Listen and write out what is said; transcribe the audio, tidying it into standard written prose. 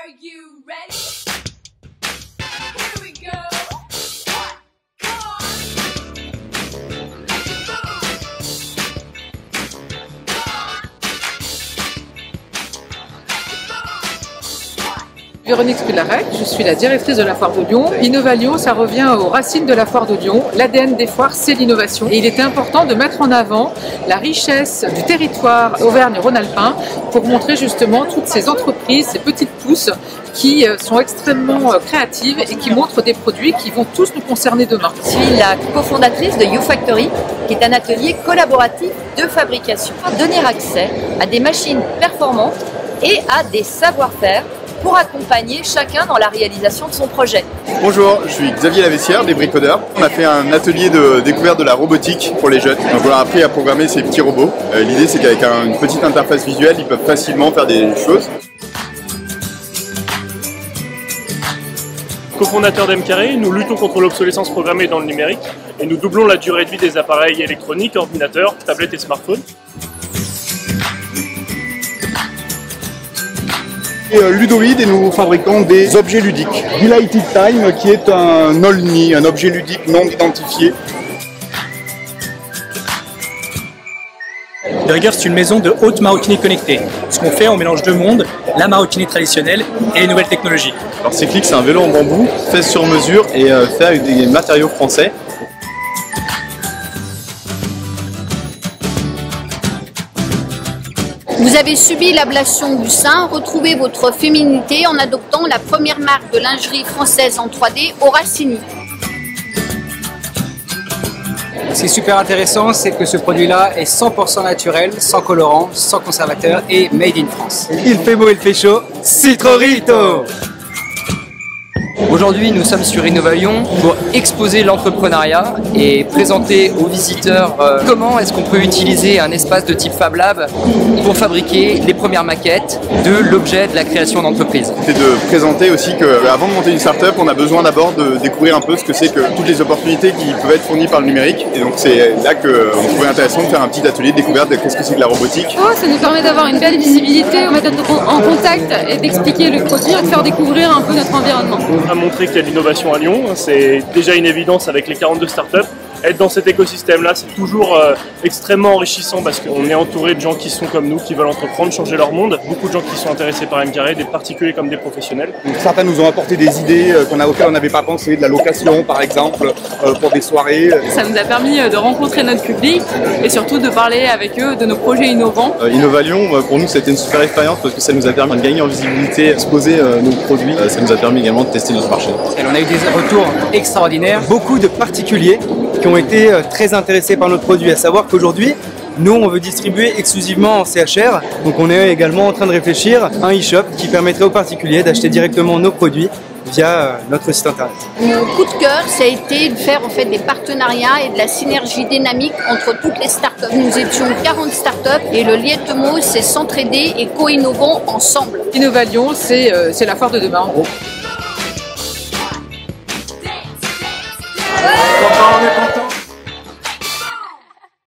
Are you ready? Here we go. Come on. Véronique Spilarec, je suis la directrice de la foire de Lyon. Innova Lyon, ça revient aux racines de la foire de Lyon. L'ADN des foires, c'est l'innovation. Et il était important de mettre en avant la richesse du territoire Auvergne-Rhône-Alpin pour montrer justement toutes ces entreprises, ces petites pousses qui sont extrêmement créatives et qui montrent des produits qui vont tous nous concerner demain. Je suis la cofondatrice de YouFactory, qui est un atelier collaboratif de fabrication. Donner accès à des machines performantes et à des savoir-faire pour accompagner chacun dans la réalisation de son projet. Bonjour, je suis Xavier Lavessière des Bricodeurs. On a fait un atelier de découverte de la robotique pour les jeunes. Donc on a appris à programmer ces petits robots. L'idée c'est qu'avec une petite interface visuelle, ils peuvent facilement faire des choses. Co-fondateur d'M-Carré, nous luttons contre l'obsolescence programmée dans le numérique et nous doublons la durée de vie des appareils électroniques, ordinateurs, tablettes et smartphones. Ludoïde et nous fabriquons des objets ludiques. Delighted Time qui est un OLNI, un objet ludique non identifié. Derrière, c'est une maison de haute maroquinerie connectée. Ce qu'on fait, on mélange deux mondes, la maroquinerie traditionnelle et les nouvelles technologies. Alors Cyclic, c'est un vélo en bambou fait sur mesure et fait avec des matériaux français. Vous avez subi l'ablation du sein, retrouvez votre féminité en adoptant la première marque de lingerie française en 3D, Oracini. Ce qui est super intéressant, c'est que ce produit-là est 100% naturel, sans colorant, sans conservateur et made in France. Il fait beau, il fait chaud, Citrorito! Aujourd'hui, nous sommes sur Innova Lyon pour exposer l'entrepreneuriat et présenter aux visiteurs comment est-ce qu'on peut utiliser un espace de type Fab Lab pour fabriquer les premières maquettes de l'objet de la création d'entreprise. C'est de présenter aussi qu'avant de monter une start-up, on a besoin d'abord de découvrir un peu ce que c'est que toutes les opportunités qui peuvent être fournies par le numérique. Et donc c'est là qu'on trouvait intéressant de faire un petit atelier de découverte de qu'est-ce que c'est que la robotique. Ça nous permet d'avoir une belle visibilité, de mettre en contact et d'expliquer le produit et de faire découvrir un peu notre environnement. On a montré qu'il y a de l'innovation à Lyon, c'est déjà une évidence avec les 42 startups. Être dans cet écosystème-là, c'est toujours extrêmement enrichissant parce qu'on est entouré de gens qui sont comme nous, qui veulent entreprendre, changer leur monde. Beaucoup de gens qui sont intéressés par M-Carré, des particuliers comme des professionnels. Donc, certains nous ont apporté des idées auxquelles on n'avait pas pensé, de la location par exemple, pour des soirées. Ça nous a permis de rencontrer notre public et surtout de parler avec eux de nos projets innovants. Innova Lyon, pour nous, c'était une super expérience parce que ça nous a permis de gagner en visibilité, exposer nos produits. Ça nous a permis également de tester notre marché. Et on a eu des retours extraordinaires. Beaucoup de particuliers qui ont été très intéressés par notre produit, à savoir qu'aujourd'hui, nous, on veut distribuer exclusivement en CHR, donc on est également en train de réfléchir à un e-shop qui permettrait aux particuliers d'acheter directement nos produits via notre site internet. Mon coup de cœur, ça a été de faire en fait des partenariats et de la synergie dynamique entre toutes les startups. Nous étions 40 startups et le lieu de mot, c'est s'entraider et co-innovons ensemble. Innova Lyon, c'est la foire de demain en gros.